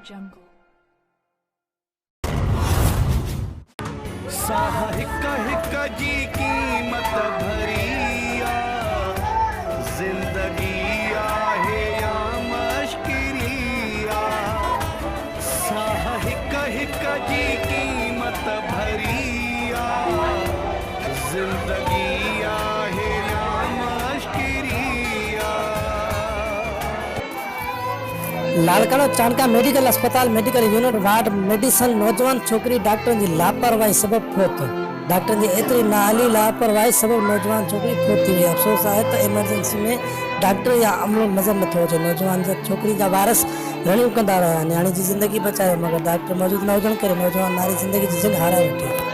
jungle. हिक हिक जी कीमत भरिया जिंदगी आहे या मश्किरिया हिक हिक जी कीमत भरिया जिंदगी आहे या मश्किरिया। लाड़काना चाणका मेडिकल अस्पताल मेडिकल यूनिट वार्ड मेडिसन नौजवान छोकरी डॉक्टर की लापरवाही सबब फोत। डॉक्टर की एतरी नाली लापरवाही सबब नौजवान छोकरी फोत थी। अफसोस है तो इमरजेंसी में डॉक्टर या अमलो नजर न अचे। नौजवान छोकरी जा वारस रनिंग कंदा रहा, न्याणी की जिंदगी बचाए मगर डॉक्टर मौजूद न हुजण करे नौजवान नारी जिंदगी जी जंग हाराए वठी।